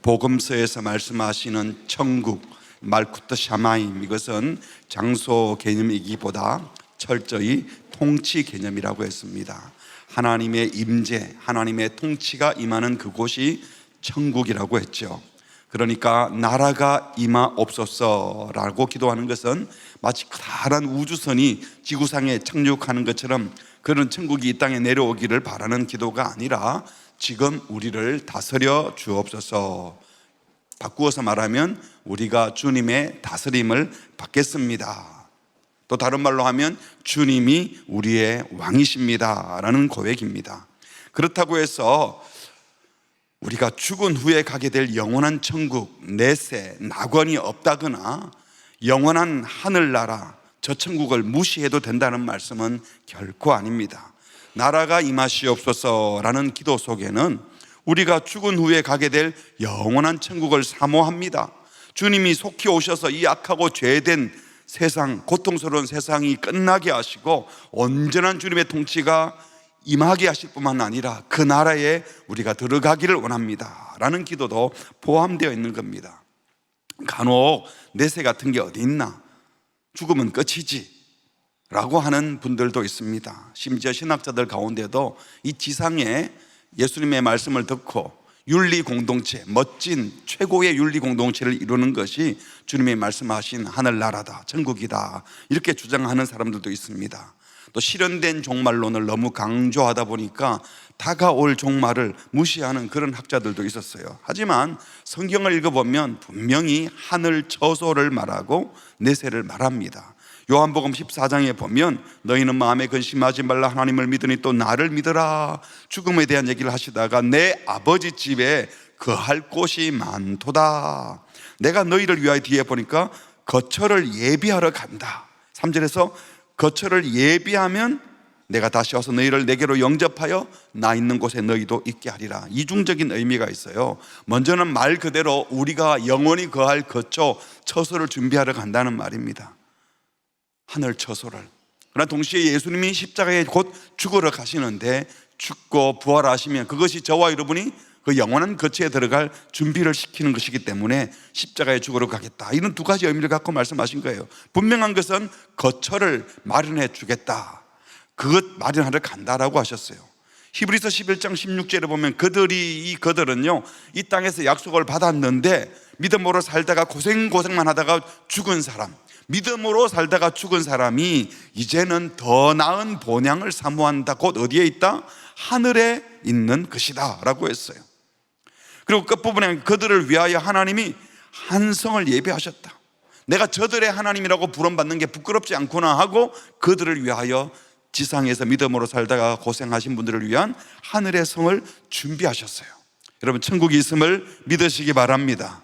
복음서에서 말씀하시는 천국, 말쿠트 샤마임, 이것은 장소 개념이기보다 철저히 통치 개념이라고 했습니다. 하나님의 임재, 하나님의 통치가 임하는 그곳이 천국이라고 했죠. 그러니까 나라가 임하옵소서라고 기도하는 것은 마치 커다란 우주선이 지구상에 착륙하는 것처럼 그런 천국이 이 땅에 내려오기를 바라는 기도가 아니라 지금 우리를 다스려 주옵소서, 바꾸어서 말하면 우리가 주님의 다스림을 받겠습니다. 또 다른 말로 하면 주님이 우리의 왕이십니다 라는 고백입니다. 그렇다고 해서 우리가 죽은 후에 가게 될 영원한 천국, 내세, 낙원이 없다거나 영원한 하늘나라, 저 천국을 무시해도 된다는 말씀은 결코 아닙니다. 나라가 임하시옵소서라는 기도 속에는 우리가 죽은 후에 가게 될 영원한 천국을 사모합니다. 주님이 속히 오셔서 이 악하고 죄된 세상, 고통스러운 세상이 끝나게 하시고 온전한 주님의 통치가 임하게 하실 뿐만 아니라 그 나라에 우리가 들어가기를 원합니다 라는 기도도 포함되어 있는 겁니다. 간혹 내세 같은 게 어디 있나, 죽으면 끝이지 라고 하는 분들도 있습니다. 심지어 신학자들 가운데도 이 지상에 예수님의 말씀을 듣고 윤리 공동체, 멋진 최고의 윤리 공동체를 이루는 것이 주님의 말씀하신 하늘나라다, 천국이다, 이렇게 주장하는 사람들도 있습니다. 또 실현된 종말론을 너무 강조하다 보니까 다가올 종말을 무시하는 그런 학자들도 있었어요. 하지만 성경을 읽어보면 분명히 하늘 처소를 말하고 내세를 말합니다. 요한복음 14장에 보면 너희는 마음에 근심하지 말라, 하나님을 믿으니 또 나를 믿으라. 죽음에 대한 얘기를 하시다가 내 아버지 집에 거할 곳이 많도다. 내가 너희를 위하여, 뒤에 보니까 거처를 예비하러 간다. 3절에서 거처를 예비하면 내가 다시 와서 너희를 내게로 영접하여 나 있는 곳에 너희도 있게 하리라. 이중적인 의미가 있어요. 먼저는 말 그대로 우리가 영원히 거할 거처, 처소를 준비하러 간다는 말입니다. 하늘 처소를. 그러나 동시에 예수님이 십자가에 곧 죽으러 가시는데 죽고 부활하시면 그것이 저와 여러분이 그 영원한 거처에 들어갈 준비를 시키는 것이기 때문에 십자가에 죽으러 가겠다, 이런 두 가지 의미를 갖고 말씀하신 거예요. 분명한 것은 거처를 마련해 주겠다, 그것 마련하러 간다라고 하셨어요. 히브리서 11장 16절에 보면 그들은요 이 땅에서 약속을 받았는데 믿음으로 살다가 고생만 하다가 죽은 사람, 믿음으로 살다가 죽은 사람이 이제는 더 나은 본향을 사모한다. 곧 어디에 있다? 하늘에 있는 것이다 라고 했어요. 그리고 끝부분에 그들을 위하여 하나님이 한 성을 예비하셨다. 내가 저들의 하나님이라고 부름받는 게 부끄럽지 않구나 하고 그들을 위하여 지상에서 믿음으로 살다가 고생하신 분들을 위한 하늘의 성을 준비하셨어요. 여러분, 천국이 있음을 믿으시기 바랍니다.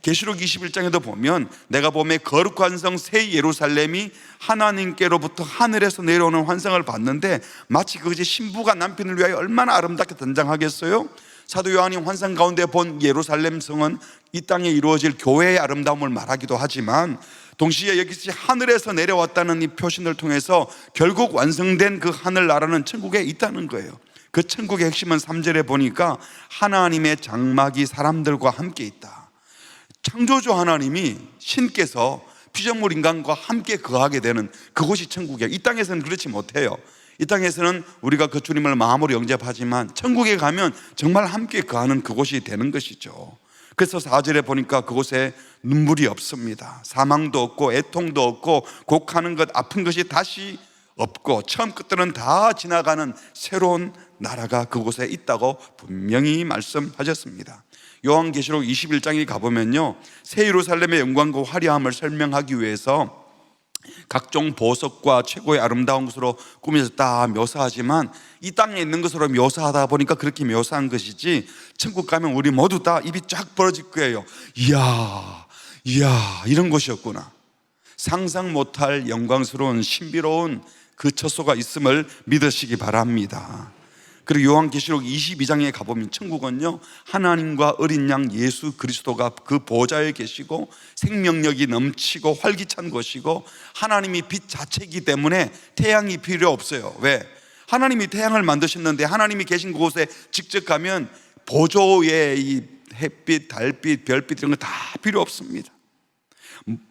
계시록 21장에도 보면 내가 봄에 거룩한 성 새 예루살렘이 하나님께로부터 하늘에서 내려오는 환상을 봤는데 마치 그것이 신부가 남편을 위하여 얼마나 아름답게 등장하겠어요? 사도 요한이 환상 가운데 본 예루살렘 성은 이 땅에 이루어질 교회의 아름다움을 말하기도 하지만 동시에 여기서 하늘에서 내려왔다는 이 표신을 통해서 결국 완성된 그 하늘나라는 천국에 있다는 거예요. 그 천국의 핵심은 3절에 보니까 하나님의 장막이 사람들과 함께 있다. 창조주 하나님이 신께서 피조물 인간과 함께 거하게 되는 그곳이 천국이에요. 이 땅에서는 그렇지 못해요. 이 땅에서는 우리가 그 주님을 마음으로 영접하지만 천국에 가면 정말 함께 거하는 그곳이 되는 것이죠. 그래서 4절에 보니까 그곳에 눈물이 없습니다. 사망도 없고 애통도 없고 곡하는 것, 아픈 것이 다시 없고 처음 끝들은 다 지나가는 새로운 나라가 그곳에 있다고 분명히 말씀하셨습니다. 요한계시록 21장에 가보면요 새 예루살렘의 영광과 화려함을 설명하기 위해서 각종 보석과 최고의 아름다운 것으로 꾸며졌다 묘사하지만 이 땅에 있는 것으로 묘사하다 보니까 그렇게 묘사한 것이지, 천국 가면 우리 모두 다 입이 쫙 벌어질 거예요. 이야 이런 곳이었구나. 상상 못할 영광스러운 신비로운 그 처소가 있음을 믿으시기 바랍니다. 그리고 요한계시록 22장에 가보면 천국은요 하나님과 어린 양 예수 그리스도가 그 보좌에 계시고 생명력이 넘치고 활기찬 곳이고 하나님이 빛 자체이기 때문에 태양이 필요 없어요. 왜? 하나님이 태양을 만드셨는데 하나님이 계신 곳에 직접 가면 보조의 이 햇빛, 달빛, 별빛 이런 거 다 필요 없습니다.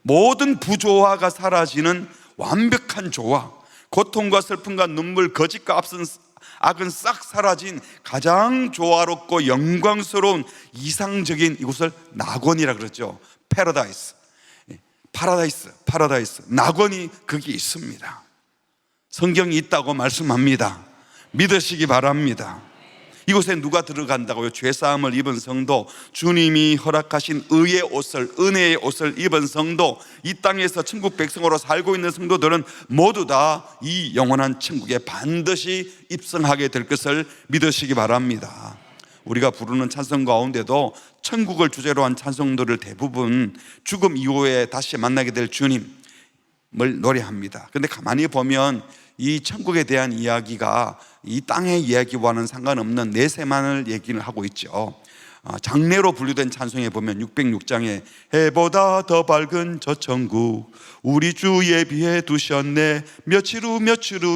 모든 부조화가 사라지는 완벽한 조화, 고통과 슬픔과 눈물, 거짓과 악은 싹 사라진 가장 조화롭고 영광스러운 이상적인 이곳을 낙원이라 그러죠. 패러다이스, 파라다이스, 낙원이 거기 있습니다. 성경이 있다고 말씀합니다. 믿으시기 바랍니다. 이곳에 누가 들어간다고요? 죄사함을 입은 성도, 주님이 허락하신 의의 옷을, 은혜의 옷을 입은 성도, 이 땅에서 천국 백성으로 살고 있는 성도들은 모두 다 이 영원한 천국에 반드시 입성하게 될 것을 믿으시기 바랍니다. 우리가 부르는 찬송 가운데도 천국을 주제로 한 찬송들을 대부분 죽음 이후에 다시 만나게 될 주님을 노래합니다. 그런데 가만히 보면 이 천국에 대한 이야기가 이 땅의 이야기와는 상관없는 내세만을 얘기를 하고 있죠. 장례로 분류된 찬송에 보면 606장에 해보다 더 밝은 저 천국 우리 주 예비해 두셨네 며칠 후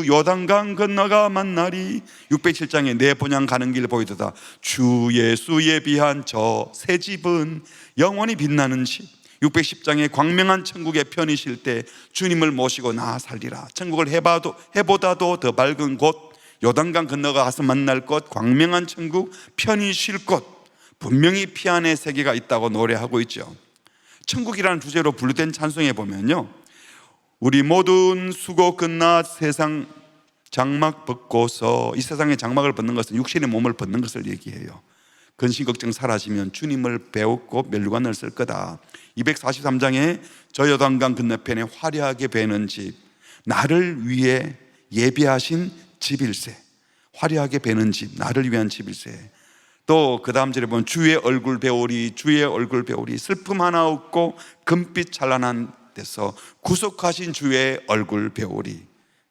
요단강 건너가 만나리. 607장에 내 본향 가는 길 보이도다 주 예수 예비한 저 새 집은 영원히 빛나는 집. 610장에 광명한 천국에 편히 쉴 때 주님을 모시고 나 살리라. 천국을 해보다도 더 밝은 곳, 요단강 건너가서 만날 곳, 광명한 천국, 편히 쉴 곳, 분명히 피 안에 세계가 있다고 노래하고 있죠. 천국이라는 주제로 분류된 찬송에 보면요, 우리 모든 수고 끝나 세상 장막 벗고서, 이 세상의 장막을 벗는 것은 육신의 몸을 벗는 것을 얘기해요. 근심 걱정 사라지면 주님을 배웠고 멸류관을 쓸 거다. 243장에 저 요단강 건너편에 화려하게 배는 집, 나를 위해 예비하신 집일세. 화려하게 배는 집, 나를 위한 집일세. 또 그 다음 절에 보면 주의 얼굴 배우리, 주의 얼굴 배우리. 슬픔 하나 없고 금빛 찬란한 데서 구속하신 주의 얼굴 배우리.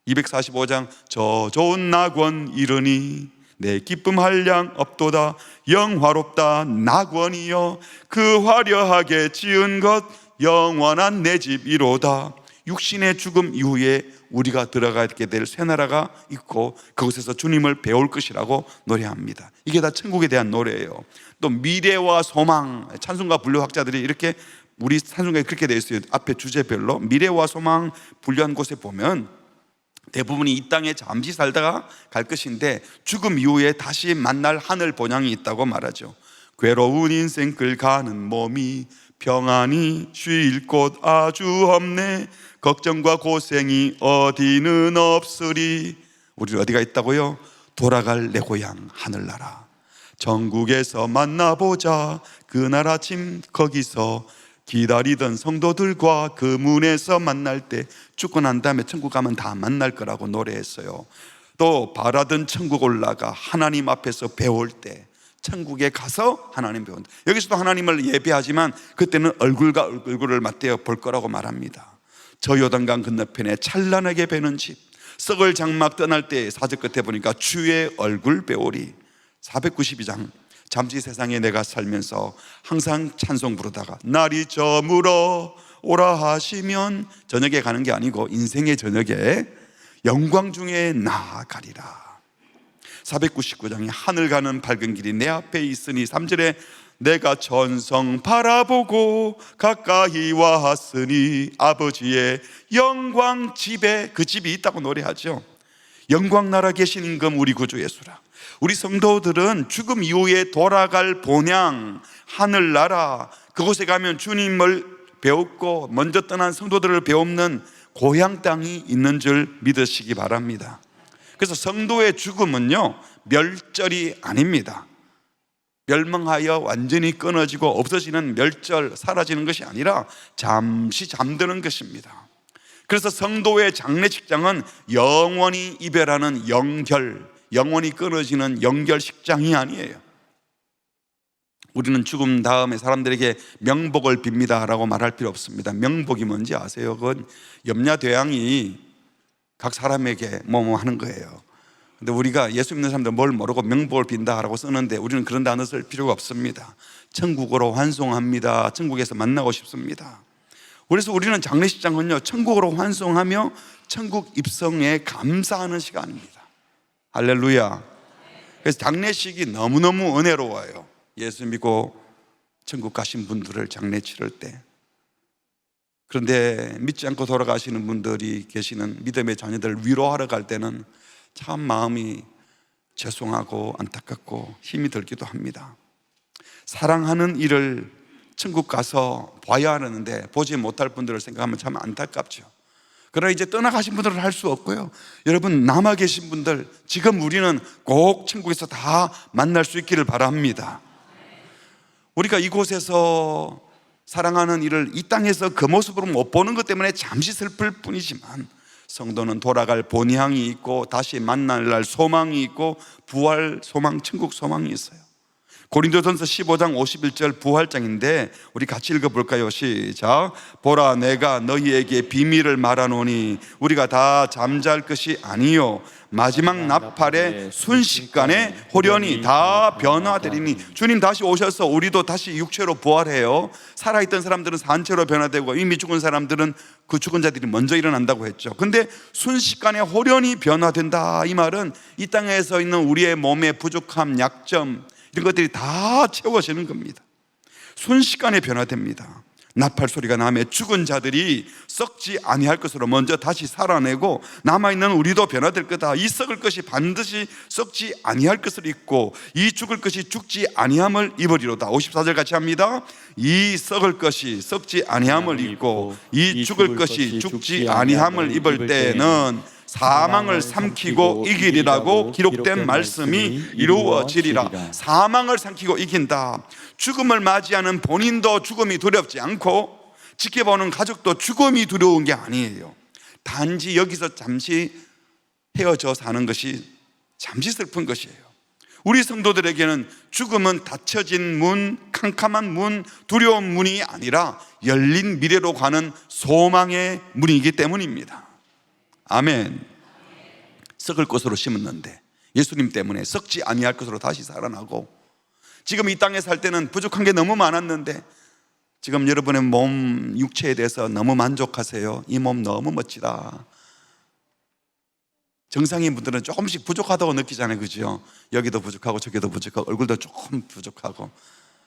245장 저 좋은 낙원 이르니 내 기쁨 한량 없도다. 영화롭다 낙원이여 그 화려하게 지은 것 영원한 내 집이로다. 육신의 죽음 이후에 우리가 들어가게 될 새 나라가 있고 그곳에서 주님을 배울 것이라고 노래합니다. 이게 다 천국에 대한 노래예요. 또 미래와 소망, 찬송가 분류학자들이 이렇게 우리 찬송가에 그렇게 되어 있어요. 앞에 주제별로 미래와 소망 분류한 곳에 보면 대부분이 이 땅에 잠시 살다가 갈 것인데 죽음 이후에 다시 만날 하늘 본향이 있다고 말하죠. 괴로운 인생 끌가는 몸이 평안히 쉴 곳 아주 없네. 걱정과 고생이 어디는 없으리. 우리 어디가 있다고요? 돌아갈 내 고향 하늘나라. 천국에서 만나보자. 그날 아침 거기서 기다리던 성도들과 그 문에서 만날 때 죽고 난 다음에 천국 가면 다 만날 거라고 노래했어요. 또 바라던 천국 올라가 하나님 앞에서 배울 때 천국에 가서 하나님 배운다. 여기서도 하나님을 예배하지만 그때는 얼굴과 얼굴을 맞대어 볼 거라고 말합니다. 저 요단강 건너편에 찬란하게 배는 집, 썩을 장막 떠날 때 4절 끝에 보니까 주의 얼굴 배우리. 492장 잠시 세상에 내가 살면서 항상 찬송 부르다가 날이 저물어 오라 하시면 저녁에 가는 게 아니고 인생의 저녁에 영광 중에 나아가리라. 499장에 하늘 가는 밝은 길이 내 앞에 있으니 3절에 내가 천성 바라보고 가까이 왔으니 아버지의 영광 집에, 그 집이 있다고 노래하죠. 영광 나라 계신 임금 우리 구주 예수라. 우리 성도들은 죽음 이후에 돌아갈 본향 하늘나라, 그곳에 가면 주님을 배웠고 먼저 떠난 성도들을 배우는 고향 땅이 있는 줄 믿으시기 바랍니다. 그래서 성도의 죽음은요 멸절이 아닙니다. 멸망하여 완전히 끊어지고 없어지는 멸절, 사라지는 것이 아니라 잠시 잠드는 것입니다. 그래서 성도의 장례식장은 영원히 이별하는 영결, 영원히 끊어지는 영결식장이 아니에요. 우리는 죽음 다음에 사람들에게 명복을 빕니다 라고 말할 필요 없습니다. 명복이 뭔지 아세요? 그건 염라대왕이 각 사람에게 뭐 하는 거예요. 근데 우리가 예수 믿는 사람들 뭘 모르고 명복을 빈다라고 쓰는데 우리는 그런 단어 쓸 필요가 없습니다. 천국으로 환송합니다. 천국에서 만나고 싶습니다. 그래서 우리는 장례식장은요 천국으로 환송하며 천국 입성에 감사하는 시간입니다. 할렐루야. 그래서 장례식이 너무너무 은혜로워요. 예수 믿고 천국 가신 분들을 장례 치를 때. 그런데 믿지 않고 돌아가시는 분들이 계시는 믿음의 자녀들을 위로하러 갈 때는 참 마음이 죄송하고 안타깝고 힘이 들기도 합니다. 사랑하는 이를 천국 가서 봐야 하는데 보지 못할 분들을 생각하면 참 안타깝죠. 그러나 이제 떠나가신 분들은 할 수 없고요. 여러분, 남아 계신 분들, 지금 우리는 꼭 천국에서 다 만날 수 있기를 바랍니다. 우리가 이곳에서 사랑하는 이를 이 땅에서 그 모습으로 못 보는 것 때문에 잠시 슬플 뿐이지만, 성도는 돌아갈 본향이 있고 다시 만날 날 소망이 있고 부활 소망, 천국 소망이 있어요. 고린도전서 15장 51절 부활장인데 우리 같이 읽어볼까요? 시작. 보라, 내가 너희에게 비밀을 말하노니 우리가 다 잠잘 것이 아니요 마지막 나팔에 순식간에 호련히 다 변화되리니. 주님 다시 오셔서 우리도 다시 육체로 부활해요. 살아있던 사람들은 산채로 변화되고 이미 죽은 사람들은 그 죽은 자들이 먼저 일어난다고 했죠. 근데 순식간에 호련히 변화된다, 이 말은 이 땅에서 있는 우리의 몸의 부족함, 약점, 이런 것들이 다 채워지는 겁니다. 순식간에 변화됩니다. 나팔 소리가 나면 죽은 자들이 썩지 아니할 것으로 먼저 다시 살아내고 남아있는 우리도 변화될 거다. 이 썩을 것이 반드시 썩지 아니할 것을 입고 이 죽을 것이 죽지 아니함을 입으리로다. 54절 같이 합니다. 이 썩을 것이 썩지 아니함을 입고 이 죽을 것이 죽지 아니함을 입을 때는 사망을 삼키고 이기리라고 기록된 말씀이 이루어지리라. 사망을 삼키고 이긴다. 죽음을 맞이하는 본인도 죽음이 두렵지 않고 지켜보는 가족도 죽음이 두려운 게 아니에요. 단지 여기서 잠시 헤어져 사는 것이 잠시 슬픈 것이에요. 우리 성도들에게는 죽음은 닫혀진 문, 캄캄한 문, 두려운 문이 아니라 열린 미래로 가는 소망의 문이기 때문입니다. 아멘. 썩을 것으로 심었는데 예수님 때문에 썩지 아니할 것으로 다시 살아나고, 지금 이 땅에 살 때는 부족한 게 너무 많았는데 지금 여러분의 몸, 육체에 대해서 너무 만족하세요. 이 몸 너무 멋지다. 정상인 분들은 조금씩 부족하다고 느끼잖아요, 그죠? 여기도 부족하고 저기도 부족하고 얼굴도 조금 부족하고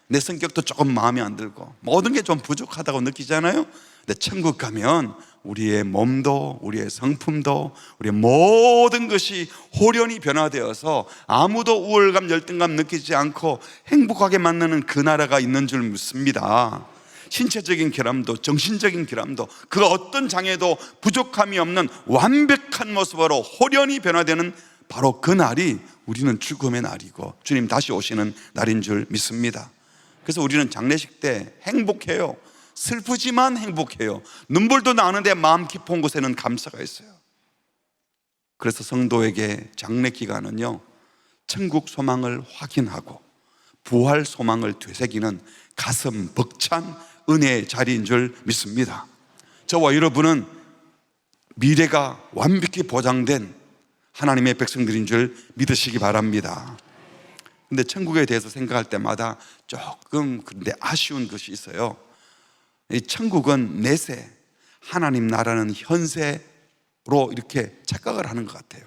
내 성격도 조금 마음에 안 들고 모든 게 좀 부족하다고 느끼잖아요. 근데 천국 가면 우리의 몸도 우리의 성품도 우리의 모든 것이 호련히 변화되어서 아무도 우월감, 열등감 느끼지 않고 행복하게 만나는 그 나라가 있는 줄 믿습니다. 신체적인 결함도 정신적인 결함도 그 어떤 장애도 부족함이 없는 완벽한 모습으로 호련히 변화되는 바로 그 날이 우리는 죽음의 날이고 주님 다시 오시는 날인 줄 믿습니다. 그래서 우리는 장례식 때 행복해요. 슬프지만 행복해요. 눈물도 나는데 마음 깊은 곳에는 감사가 있어요. 그래서 성도에게 장례 기간은요, 천국 소망을 확인하고 부활 소망을 되새기는 가슴 벅찬 은혜의 자리인 줄 믿습니다. 저와 여러분은 미래가 완벽히 보장된 하나님의 백성들인 줄 믿으시기 바랍니다. 근데 천국에 대해서 생각할 때마다 조금 근데 아쉬운 것이 있어요. 이 천국은 내세, 하나님 나라는 현세로 이렇게 착각을 하는 것 같아요.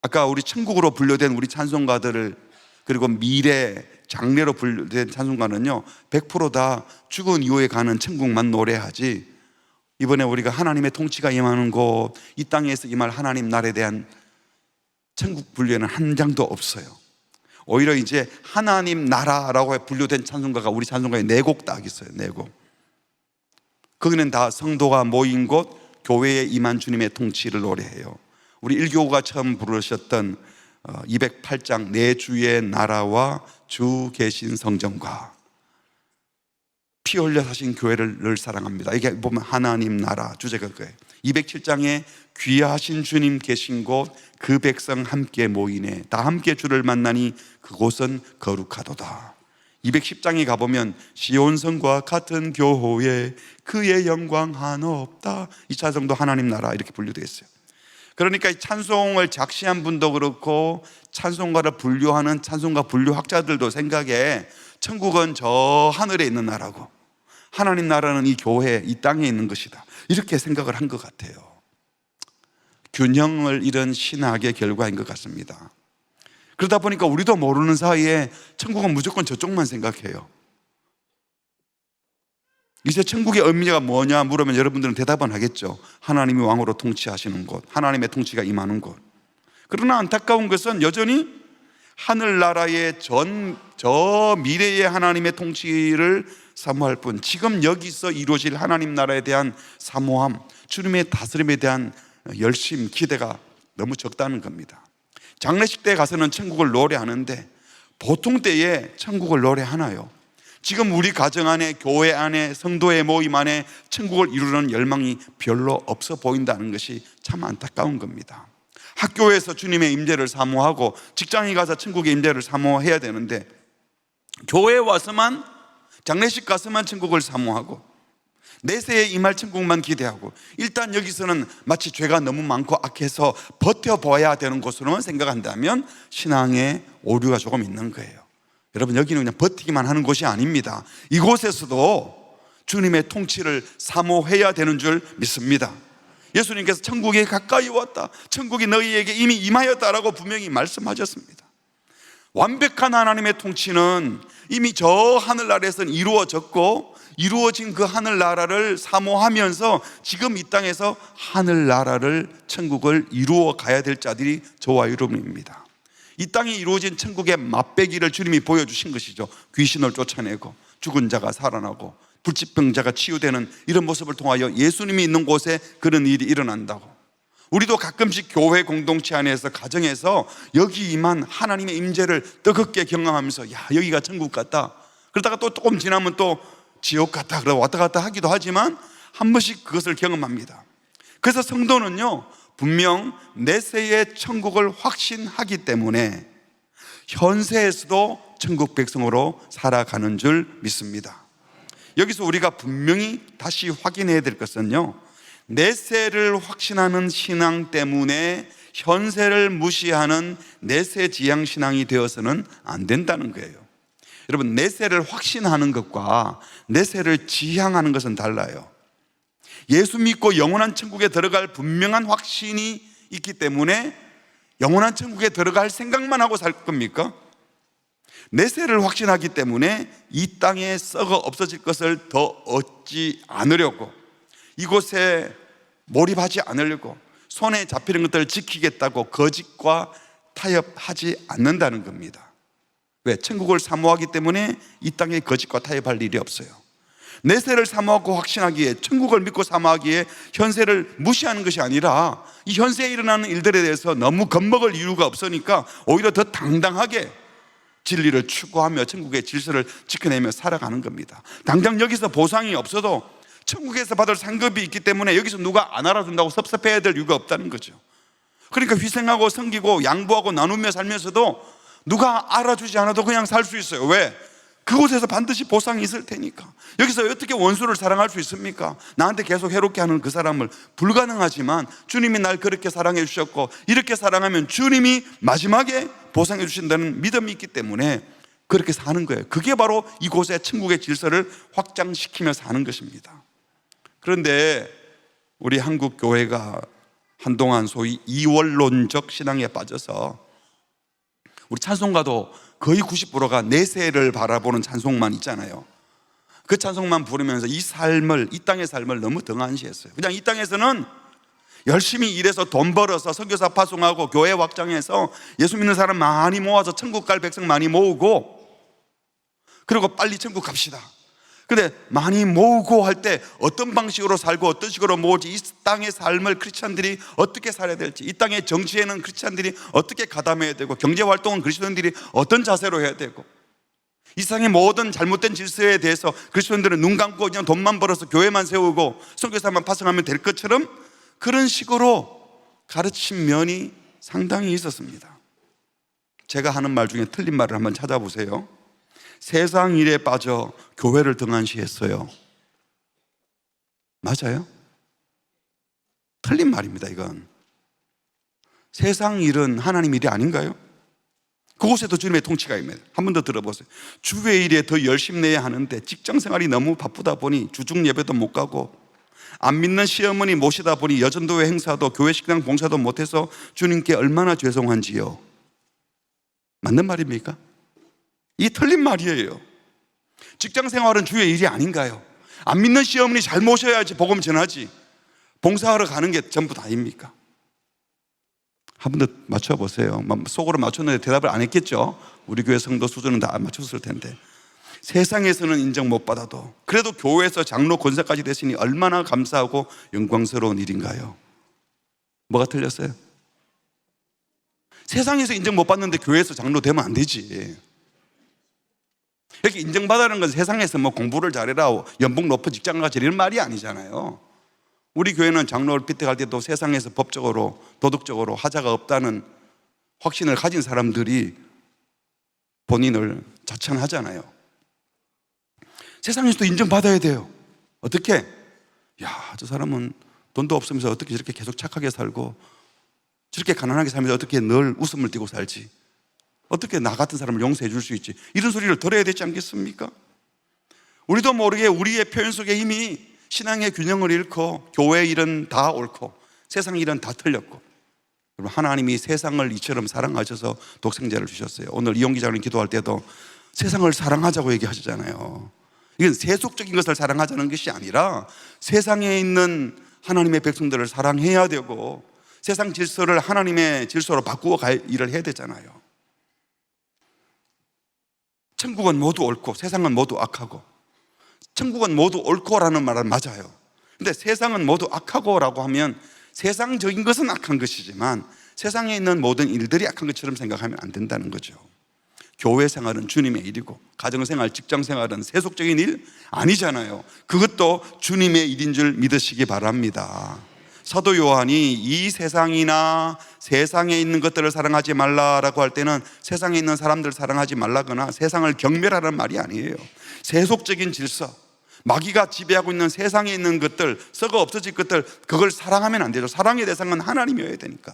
아까 우리 천국으로 분류된 우리 찬송가들을, 그리고 미래 장래로 분류된 찬송가는요 100% 다 죽은 이후에 가는 천국만 노래하지, 이번에 우리가 하나님의 통치가 임하는 곳, 이 땅에서 임할 하나님 나라에 대한 천국 분류에는 한 장도 없어요. 오히려 이제 하나님 나라라고 분류된 찬송가가 우리 찬송가에 4곡 딱 있어요. 4곡. 거기는 다 성도가 모인 곳, 교회에 임한 주님의 통치를 노래해요. 우리 일교가 처음 부르셨던 208장 내 주의 나라와 주 계신 성전과 피 흘려 사신 교회를 늘 사랑합니다. 이게 보면 하나님 나라 주제가 그거예요. 207장에 귀하신 주님 계신 곳, 그 백성 함께 모이네. 다 함께 주를 만나니 그곳은 거룩하도다. 210장에 가보면 시온성과 같은 교회 그의 영광 하나 없다. 이 찬송도 하나님 나라 이렇게 분류되어 있어요. 그러니까 이 찬송을 작시한 분도 그렇고 찬송가를 분류하는 찬송가 분류학자들도 생각에 천국은 저 하늘에 있는 나라고 하나님 나라는 이 교회, 이 땅에 있는 것이다, 이렇게 생각을 한 것 같아요. 균형을 잃은 신학의 결과인 것 같습니다. 그러다 보니까 우리도 모르는 사이에 천국은 무조건 저쪽만 생각해요. 이제 천국의 의미가 뭐냐 물으면 여러분들은 대답은 하겠죠. 하나님이 왕으로 통치하시는 곳, 하나님의 통치가 임하는 곳. 그러나 안타까운 것은 여전히 하늘나라의 저 미래의 하나님의 통치를 사모할 뿐, 지금 여기서 이루어질 하나님 나라에 대한 사모함, 주님의 다스림에 대한 열심, 기대가 너무 적다는 겁니다. 장례식 때 가서는 천국을 노래하는데 보통 때에 천국을 노래하나요? 지금 우리 가정 안에, 교회 안에, 성도의 모임 안에 천국을 이루는 열망이 별로 없어 보인다는 것이 참 안타까운 겁니다. 학교에서 주님의 임재를 사모하고 직장에 가서 천국의 임재를 사모해야 되는데 교회에 와서만, 장례식 가서만 천국을 사모하고 내세에 임할 천국만 기대하고, 일단 여기서는 마치 죄가 너무 많고 악해서 버텨봐야 되는 곳으로만 생각한다면 신앙에 오류가 조금 있는 거예요. 여러분, 여기는 그냥 버티기만 하는 곳이 아닙니다. 이곳에서도 주님의 통치를 사모해야 되는 줄 믿습니다. 예수님께서 천국에 가까이 왔다, 천국이 너희에게 이미 임하였다라고 분명히 말씀하셨습니다. 완벽한 하나님의 통치는 이미 저 하늘나라에서는 이루어졌고, 이루어진 그 하늘나라를 사모하면서 지금 이 땅에서 하늘나라를, 천국을 이루어 가야 될 자들이 저와 여러분입니다. 이 땅에 이루어진 천국의 맛배기를 주님이 보여주신 것이죠. 귀신을 쫓아내고 죽은 자가 살아나고 불치병자가 치유되는 이런 모습을 통하여 예수님이 있는 곳에 그런 일이 일어난다고. 우리도 가끔씩 교회 공동체 안에서, 가정에서 여기 임한 하나님의 임재를 뜨겁게 경험하면서 야, 여기가 천국 같다, 그러다가 또 조금 지나면 또 지옥 같다, 그러고 왔다 갔다 하기도 하지만 한 번씩 그것을 경험합니다. 그래서 성도는요, 분명 내세의 천국을 확신하기 때문에 현세에서도 천국 백성으로 살아가는 줄 믿습니다. 여기서 우리가 분명히 다시 확인해야 될 것은요, 내세를 확신하는 신앙 때문에 현세를 무시하는 내세 지향 신앙이 되어서는 안 된다는 거예요. 여러분, 내세를 확신하는 것과 내세를 지향하는 것은 달라요. 예수 믿고 영원한 천국에 들어갈 분명한 확신이 있기 때문에 영원한 천국에 들어갈 생각만 하고 살 겁니까? 내세를 확신하기 때문에 이 땅에 썩어 없어질 것을 더 얻지 않으려고, 이곳에 몰입하지 않으려고, 손에 잡히는 것들을 지키겠다고 거짓과 타협하지 않는다는 겁니다. 왜? 천국을 사모하기 때문에 이 땅에 거짓과 타협할 일이 없어요. 내세를 사모하고 확신하기에, 천국을 믿고 사모하기에 현세를 무시하는 것이 아니라 이 현세에 일어나는 일들에 대해서 너무 겁먹을 이유가 없으니까 오히려 더 당당하게 진리를 추구하며 천국의 질서를 지켜내며 살아가는 겁니다. 당장 여기서 보상이 없어도 천국에서 받을 상급이 있기 때문에 여기서 누가 안 알아준다고 섭섭해야 될 이유가 없다는 거죠. 그러니까 희생하고 섬기고 양보하고 나누며 살면서도 누가 알아주지 않아도 그냥 살 수 있어요. 왜? 그곳에서 반드시 보상이 있을 테니까. 여기서 어떻게 원수를 사랑할 수 있습니까? 나한테 계속 해롭게 하는 그 사람을. 불가능하지만 주님이 날 그렇게 사랑해 주셨고, 이렇게 사랑하면 주님이 마지막에 보상해 주신다는 믿음이 있기 때문에 그렇게 사는 거예요. 그게 바로 이곳의 천국의 질서를 확장시키며 사는 것입니다. 그런데 우리 한국 교회가 한동안 소위 이원론적 신앙에 빠져서, 우리 찬송가도 거의 90%가 내세를 바라보는 찬송만 있잖아요. 그 찬송만 부르면서 이 삶을, 이 땅의 삶을 너무 등한시했어요. 그냥 이 땅에서는 열심히 일해서 돈 벌어서 선교사 파송하고 교회 확장해서 예수 믿는 사람 많이 모아서 천국 갈 백성 많이 모으고, 그리고 빨리 천국 갑시다. 근데 많이 모으고 할 때 어떤 방식으로 살고 어떤 식으로 모을지, 이 땅의 삶을 크리스찬들이 어떻게 살아야 될지, 이 땅의 정치에는 크리스찬들이 어떻게 가담해야 되고, 경제활동은 그리스도인들이 어떤 자세로 해야 되고, 이 세상의 모든 잘못된 질서에 대해서 그리스도인들은 눈 감고 그냥 돈만 벌어서 교회만 세우고 선교사만 파송하면 될 것처럼 그런 식으로 가르친 면이 상당히 있었습니다. 제가 하는 말 중에 틀린 말을 한번 찾아보세요. 세상 일에 빠져 교회를 등한시했어요. 맞아요? 틀린 말입니다. 이건 세상 일은 하나님 일이 아닌가요? 그곳에도 주님의 통치가 있습니다. 한 번 더 들어보세요. 주의 일에 더 열심히 내야 하는데 직장 생활이 너무 바쁘다 보니 주중 예배도 못 가고, 안 믿는 시어머니 모시다 보니 여전도회 행사도 교회 식당 봉사도 못해서 주님께 얼마나 죄송한지요. 맞는 말입니까? 이 틀린 말이에요. 직장 생활은 주의 일이 아닌가요? 안 믿는 시어머니 잘 모셔야지 복음 전하지, 봉사하러 가는 게 전부 다입니까? 한 번 더 맞춰보세요. 속으로 맞췄는데 대답을 안 했겠죠? 우리 교회 성도 수준은 다 안 맞췄을 텐데. 세상에서는 인정 못 받아도 그래도 교회에서 장로 권사까지 되시니 얼마나 감사하고 영광스러운 일인가요? 뭐가 틀렸어요? 세상에서 인정 못 받는데 교회에서 장로 되면 안 되지. 이렇게 인정받아라는 건 세상에서 뭐 공부를 잘해라, 연봉 높은 직장 가자 이런 말이 아니잖아요. 우리 교회는 장로를 피택할 때도 세상에서 법적으로 도덕적으로 하자가 없다는 확신을 가진 사람들이 본인을 자청하잖아요. 세상에서도 인정받아야 돼요. 어떻게? 야, 저 사람은 돈도 없으면서 어떻게 저렇게 계속 착하게 살고 저렇게 가난하게 살면서 어떻게 늘 웃음을 띠고 살지? 어떻게 나 같은 사람을 용서해 줄 수 있지? 이런 소리를 들어야 되지 않겠습니까? 우리도 모르게 우리의 표현 속에 이미 신앙의 균형을 잃고 교회 일은 다 옳고 세상 일은 다 틀렸고, 여러분, 하나님이 세상을 이처럼 사랑하셔서 독생자를 주셨어요. 오늘 이용 기자님 기도할 때도 세상을 사랑하자고 얘기하시잖아요. 이건 세속적인 것을 사랑하자는 것이 아니라 세상에 있는 하나님의 백성들을 사랑해야 되고 세상 질서를 하나님의 질서로 바꾸어 갈 일을 해야 되잖아요. 천국은 모두 옳고 세상은 모두 악하고, 천국은 모두 옳고라는 말은 맞아요. 근데 세상은 모두 악하고라고 하면 세상적인 것은 악한 것이지만 세상에 있는 모든 일들이 악한 것처럼 생각하면 안 된다는 거죠. 교회 생활은 주님의 일이고 가정생활, 직장생활은 세속적인 일 아니잖아요. 그것도 주님의 일인 줄 믿으시기 바랍니다. 사도 요한이 이 세상이나 세상에 있는 것들을 사랑하지 말라라고 할 때는 세상에 있는 사람들 사랑하지 말라거나 세상을 경멸하라는 말이 아니에요. 세속적인 질서, 마귀가 지배하고 있는 세상에 있는 것들, 썩어 없어질 것들, 그걸 사랑하면 안 되죠. 사랑의 대상은 하나님이어야 되니까.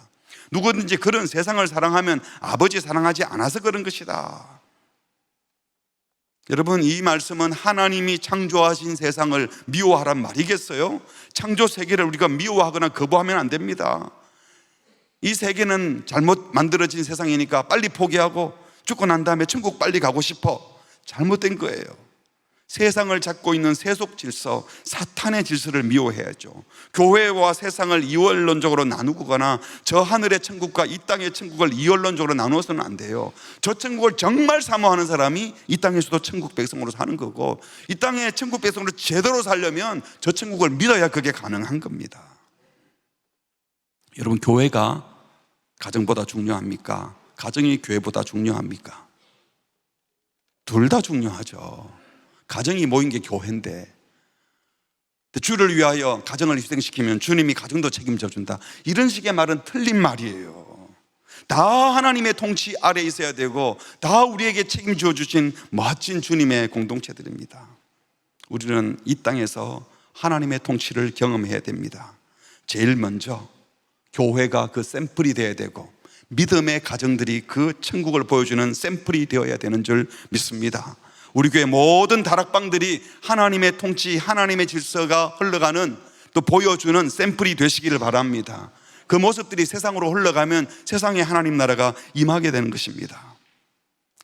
누구든지 그런 세상을 사랑하면 아버지 사랑하지 않아서 그런 것이다. 여러분, 이 말씀은 하나님이 창조하신 세상을 미워하란 말이겠어요? 창조 세계를 우리가 미워하거나 거부하면 안 됩니다. 이 세계는 잘못 만들어진 세상이니까 빨리 포기하고 죽고 난 다음에 천국 빨리 가고 싶어. 잘못된 거예요. 세상을 잡고 있는 세속 질서, 사탄의 질서를 미워해야죠. 교회와 세상을 이원론적으로 나누거나 저 하늘의 천국과 이 땅의 천국을 이원론적으로 나누어서는 안 돼요. 저 천국을 정말 사모하는 사람이 이 땅에서도 천국 백성으로 사는 거고, 이 땅의 천국 백성으로 제대로 살려면 저 천국을 믿어야 그게 가능한 겁니다. 여러분, 교회가 가정보다 중요합니까? 가정이 교회보다 중요합니까? 둘 다 중요하죠. 가정이 모인 게 교회인데, 주를 위하여 가정을 희생시키면 주님이 가정도 책임져 준다, 이런 식의 말은 틀린 말이에요. 다 하나님의 통치 아래 있어야 되고 다 우리에게 책임져 주신 멋진 주님의 공동체들입니다. 우리는 이 땅에서 하나님의 통치를 경험해야 됩니다. 제일 먼저 교회가 그 샘플이 되어야 되고 믿음의 가정들이 그 천국을 보여주는 샘플이 되어야 되는 줄 믿습니다. 우리 교회 모든 다락방들이 하나님의 통치, 하나님의 질서가 흘러가는, 또 보여주는 샘플이 되시기를 바랍니다. 그 모습들이 세상으로 흘러가면 세상에 하나님 나라가 임하게 되는 것입니다.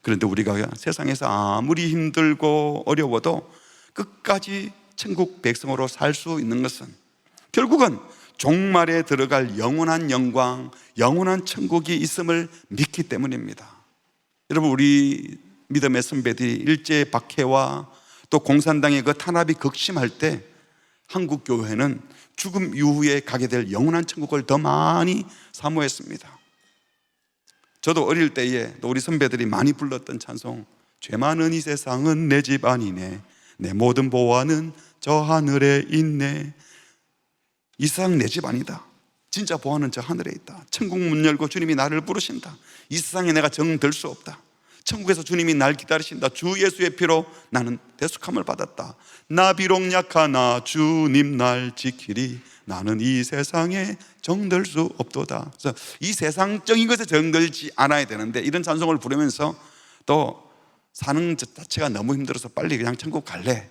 그런데 우리가 세상에서 아무리 힘들고 어려워도 끝까지 천국 백성으로 살 수 있는 것은 결국은 종말에 들어갈 영원한 영광, 영원한 천국이 있음을 믿기 때문입니다. 여러분, 우리 믿음의 선배들이 일제 박해와 또 공산당의 그 탄압이 극심할 때 한국 교회는 죽음 이후에 가게 될 영원한 천국을 더 많이 사모했습니다. 저도 어릴 때에 또 우리 선배들이 많이 불렀던 찬송, 죄 많은 이 세상은 내 집 아니네, 내 모든 보화는 저 하늘에 있네. 이 세상 내 집 아니다. 진짜 보화는 저 하늘에 있다. 천국 문 열고 주님이 나를 부르신다. 이 세상에 내가 정들 수 없다. 천국에서 주님이 날 기다리신다. 주 예수의 피로 나는 대속함을 받았다. 나 비록 약하나 주님 날 지키리. 나는 이 세상에 정들 수 없도다. 그래서 이 세상적인 것에 정들지 않아야 되는데, 이런 찬송을 부르면서 또 사는 자체가 너무 힘들어서 빨리 그냥 천국 갈래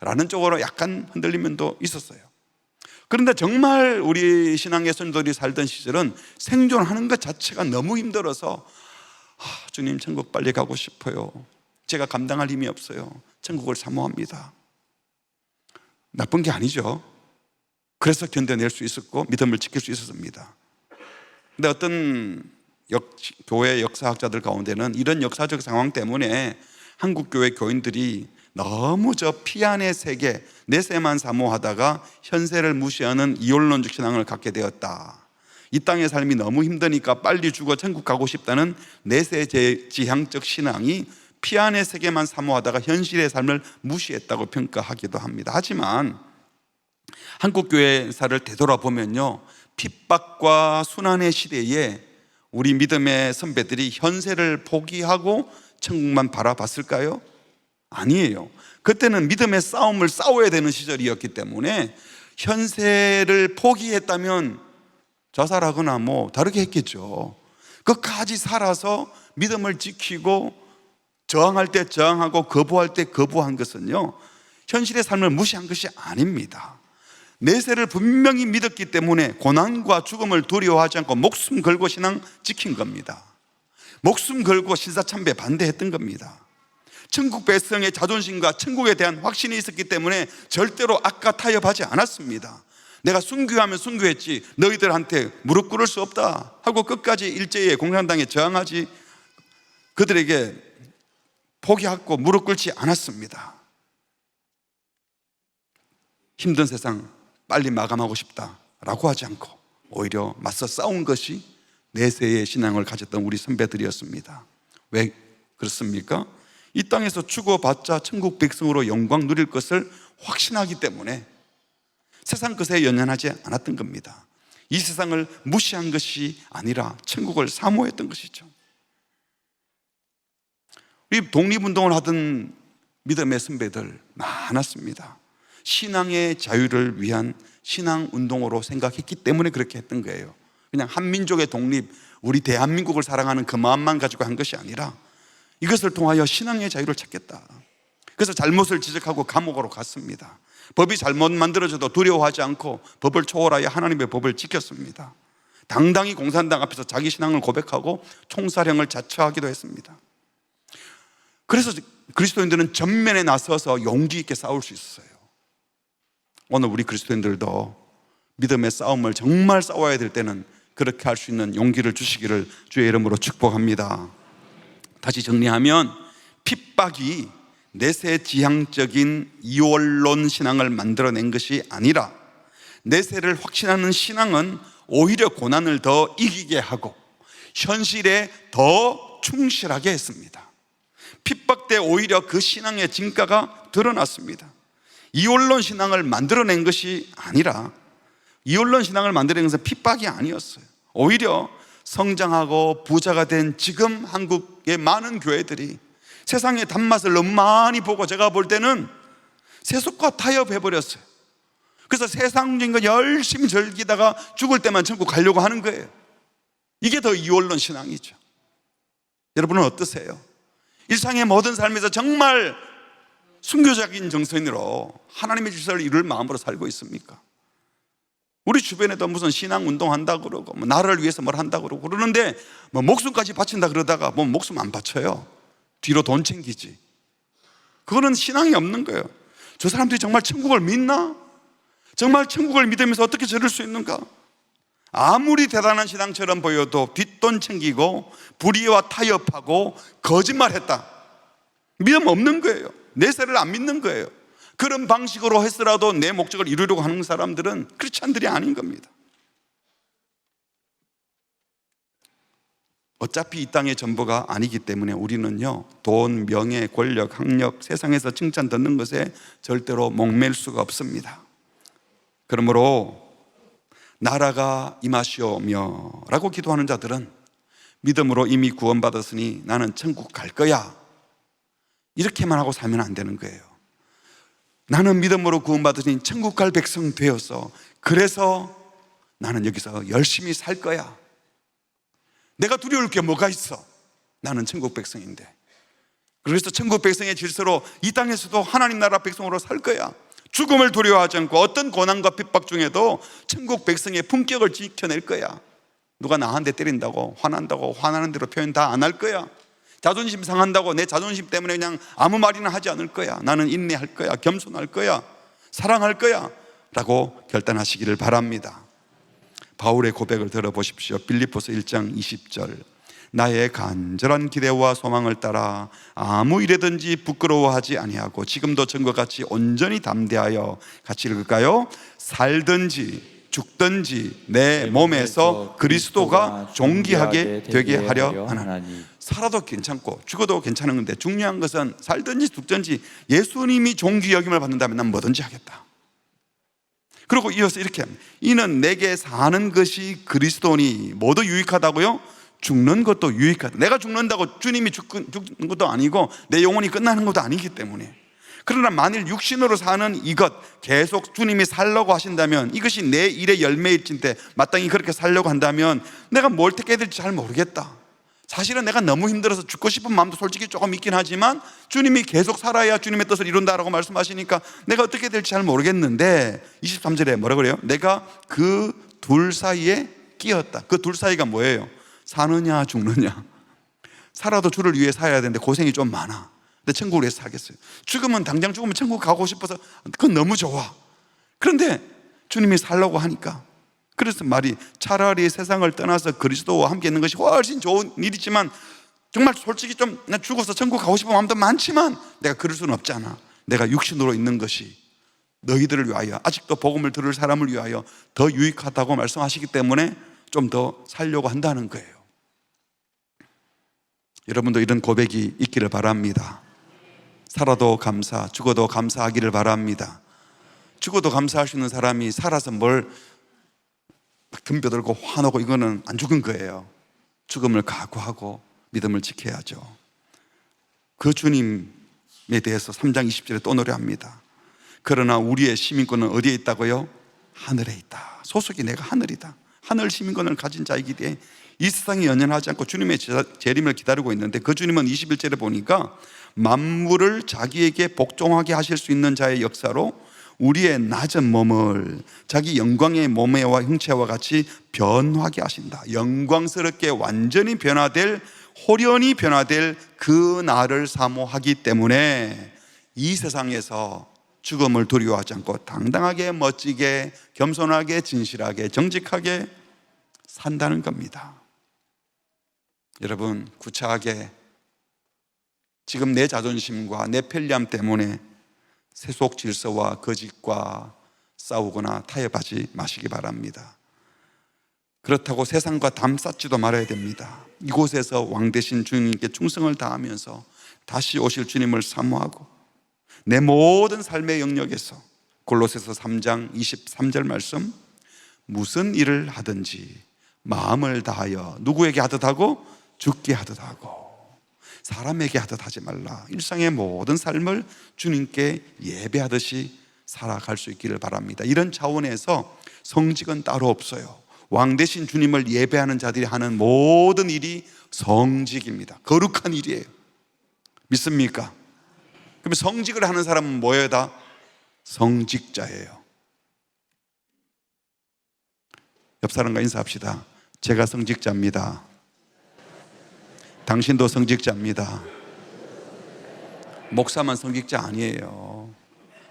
라는 쪽으로 약간 흔들린 면도 있었어요. 그런데 정말 우리 신앙의 선조들이 살던 시절은 생존하는 것 자체가 너무 힘들어서 주님, 천국 빨리 가고 싶어요. 제가 감당할 힘이 없어요. 천국을 사모합니다. 나쁜 게 아니죠. 그래서 견뎌낼 수 있었고 믿음을 지킬 수 있었습니다. 근데 어떤 교회 역사학자들 가운데는 이런 역사적 상황 때문에 한국 교회 교인들이 너무 저 피안의 세계, 내세만 사모하다가 현세를 무시하는 이혼론적 신앙을 갖게 되었다. 이 땅의 삶이 너무 힘드니까 빨리 죽어 천국 가고 싶다는 내세지향적 신앙이 피안의 세계만 사모하다가 현실의 삶을 무시했다고 평가하기도 합니다. 하지만 한국 교회사를 되돌아보면요, 핍박과 순환의 시대에 우리 믿음의 선배들이 현세를 포기하고 천국만 바라봤을까요? 아니에요. 그때는 믿음의 싸움을 싸워야 되는 시절이었기 때문에 현세를 포기했다면 자살하거나 뭐 다르게 했겠죠. 끝까지 살아서 믿음을 지키고 저항할 때 저항하고 거부할 때 거부한 것은요, 현실의 삶을 무시한 것이 아닙니다. 내세를 분명히 믿었기 때문에 고난과 죽음을 두려워하지 않고 목숨 걸고 신앙 지킨 겁니다. 목숨 걸고 신사참배 반대했던 겁니다. 천국 백성의 자존심과 천국에 대한 확신이 있었기 때문에 절대로 악과 타협하지 않았습니다. 내가 순교하면 순교했지 너희들한테 무릎 꿇을 수 없다 하고 끝까지 일제히 공산당에 저항하지 그들에게 포기하고 무릎 꿇지 않았습니다. 힘든 세상 빨리 마감하고 싶다라고 하지 않고 오히려 맞서 싸운 것이 내세의 신앙을 가졌던 우리 선배들이었습니다. 왜 그렇습니까? 이 땅에서 죽어봤자 천국 백성으로 영광 누릴 것을 확신하기 때문에 세상 것에 연연하지 않았던 겁니다. 이 세상을 무시한 것이 아니라 천국을 사모했던 것이죠. 우리 독립운동을 하던 믿음의 선배들 많았습니다. 신앙의 자유를 위한 신앙운동으로 생각했기 때문에 그렇게 했던 거예요. 그냥 한민족의 독립, 우리 대한민국을 사랑하는 그 마음만 가지고 한 것이 아니라 이것을 통하여 신앙의 자유를 찾겠다. 그래서 잘못을 지적하고 감옥으로 갔습니다. 법이 잘못 만들어져도 두려워하지 않고 법을 초월하여 하나님의 법을 지켰습니다. 당당히 공산당 앞에서 자기 신앙을 고백하고 총살형을 자처하기도 했습니다. 그래서 그리스도인들은 전면에 나서서 용기 있게 싸울 수 있어요. 오늘 우리 그리스도인들도 믿음의 싸움을 정말 싸워야 될 때는 그렇게 할 수 있는 용기를 주시기를 주의 이름으로 축복합니다. 다시 정리하면 핍박이 내세지향적인 이원론 신앙을 만들어낸 것이 아니라 내세를 확신하는 신앙은 오히려 고난을 더 이기게 하고 현실에 더 충실하게 했습니다. 핍박 때 오히려 그 신앙의 진가가 드러났습니다. 이원론 신앙을 만들어낸 것이 아니라 이원론 신앙을 만들어낸 것은 핍박이 아니었어요. 오히려 성장하고 부자가 된 지금 한국의 많은 교회들이 세상의 단맛을 너무 많이 보고 제가 볼 때는 세속과 타협해버렸어요. 그래서 세상적인 거 열심히 즐기다가 죽을 때만 천국 가려고 하는 거예요. 이게 더 이원론 신앙이죠. 여러분은 어떠세요? 일상의 모든 삶에서 정말 순교적인 정신으로 하나님의 질서를 이룰 마음으로 살고 있습니까? 우리 주변에도 무슨 신앙 운동한다고 그러고 뭐 나라를 위해서 뭘 한다고 그러고 그러는데 뭐 목숨까지 바친다 그러다가 뭐 목숨 안 바쳐요. 뒤로 돈 챙기지. 그거는 신앙이 없는 거예요. 저 사람들이 정말 천국을 믿나? 정말 천국을 믿으면서 어떻게 저럴 수 있는가? 아무리 대단한 신앙처럼 보여도 뒷돈 챙기고 불의와 타협하고 거짓말했다. 믿음 없는 거예요. 내세를 안 믿는 거예요. 그런 방식으로 했으라도 내 목적을 이루려고 하는 사람들은 크리스찬들이 아닌 겁니다. 어차피 이 땅의 전부가 아니기 때문에 우리는요, 돈, 명예, 권력, 학력, 세상에서 칭찬 듣는 것에 절대로 목맬 수가 없습니다. 그러므로 나라가 임하시오며 라고 기도하는 자들은 믿음으로 이미 구원받았으니 나는 천국 갈 거야, 이렇게만 하고 살면 안 되는 거예요. 나는 믿음으로 구원받으니 천국 갈 백성 되어서 그래서 나는 여기서 열심히 살 거야. 내가 두려울 게 뭐가 있어? 나는 천국 백성인데. 그래서 천국 백성의 질서로 이 땅에서도 하나님 나라 백성으로 살 거야. 죽음을 두려워하지 않고 어떤 고난과 핍박 중에도 천국 백성의 품격을 지켜낼 거야. 누가 나한테 때린다고 화난다고 화나는 대로 표현 다 안 할 거야. 자존심 상한다고 내 자존심 때문에 그냥 아무 말이나 하지 않을 거야. 나는 인내할 거야. 겸손할 거야. 사랑할 거야 라고 결단하시기를 바랍니다. 바울의 고백을 들어보십시오. 빌립보서 1장 20절. 나의 간절한 기대와 소망을 따라 아무 일에든지 부끄러워하지 아니하고 지금도 전과 같이 온전히 담대하여, 같이 읽을까요? 살든지 죽든지 내 몸에서 그리스도가 존귀하게 되게 하려 하나니. 살아도 괜찮고 죽어도 괜찮은 건데 중요한 것은 살든지 죽든지 예수님이 존귀 여김을 받는다면 난 뭐든지 하겠다. 그리고 이어서 이렇게 합니다. 이는 내게 사는 것이 그리스도니. 뭐도 유익하다고요? 죽는 것도 유익하다. 내가 죽는다고 주님이 죽는 것도 아니고 내 영혼이 끝나는 것도 아니기 때문에. 그러나 만일 육신으로 사는 이것, 계속 주님이 살라고 하신다면, 이것이 내 일의 열매일진데 마땅히 그렇게 살려고 한다면 내가 뭘 어떻게 해야 될지 잘 모르겠다. 사실은 내가 너무 힘들어서 죽고 싶은 마음도 솔직히 조금 있긴 하지만 주님이 계속 살아야 주님의 뜻을 이룬다라고 말씀하시니까 내가 어떻게 해야 될지 잘 모르겠는데, 23절에 뭐라 그래요? 내가 그 둘 사이에 끼었다. 그 둘 사이가 뭐예요? 사느냐 죽느냐. 살아도 주를 위해 살아야 되는데 고생이 좀 많아. 근데 천국을 위해서 살겠어요. 죽으면 당장 죽으면 천국 가고 싶어서 그건 너무 좋아. 그런데 주님이 살라고 하니까, 그래서 말이 차라리 세상을 떠나서 그리스도와 함께 있는 것이 훨씬 좋은 일이지만, 정말 솔직히 좀 나 죽어서 천국 가고 싶은 마음도 많지만 내가 그럴 수는 없잖아. 내가 육신으로 있는 것이 너희들을 위하여, 아직도 복음을 들을 사람을 위하여 더 유익하다고 말씀하시기 때문에 좀 더 살려고 한다는 거예요. 여러분도 이런 고백이 있기를 바랍니다. 살아도 감사, 죽어도 감사하기를 바랍니다. 죽어도 감사할 수 있는 사람이 살아서 뭘 덤벼들고 화나고 이거는 안 죽은 거예요. 죽음을 각오하고 믿음을 지켜야죠. 그 주님에 대해서 3장 20절에 또 노래합니다. 그러나 우리의 시민권은 어디에 있다고요? 하늘에 있다. 소속이 내가 하늘이다. 하늘 시민권을 가진 자이기 때문에 이 세상에 연연하지 않고 주님의 재림을 기다리고 있는데, 그 주님은 21절에 보니까 만물을 자기에게 복종하게 하실 수 있는 자의 역사로 우리의 낮은 몸을 자기 영광의 몸매와 형체와 같이 변화하게 하신다. 영광스럽게 완전히 변화될, 호련히 변화될 그 날을 사모하기 때문에 이 세상에서 죽음을 두려워하지 않고 당당하게, 멋지게, 겸손하게, 진실하게, 정직하게 산다는 겁니다. 여러분, 구차하게 지금 내 자존심과 내 편리함 때문에 세속 질서와 거짓과 싸우거나 타협하지 마시기 바랍니다. 그렇다고 세상과 담쌓지도 말아야 됩니다. 이곳에서 왕 되신 주님께 충성을 다하면서 다시 오실 주님을 사모하고 내 모든 삶의 영역에서, 골로새서 3장 23절 말씀, 무슨 일을 하든지 마음을 다하여 누구에게 하듯 하고? 죽게 하듯 하고 사람에게 하듯 하지 말라. 일상의 모든 삶을 주님께 예배하듯이 살아갈 수 있기를 바랍니다. 이런 차원에서 성직은 따로 없어요. 왕 되신 주님을 예배하는 자들이 하는 모든 일이 성직입니다. 거룩한 일이에요. 믿습니까? 그럼 성직을 하는 사람은 뭐예요? 다 성직자예요. 옆 사람과 인사합시다. 제가 성직자입니다. 당신도 성직자입니다. 목사만 성직자 아니에요.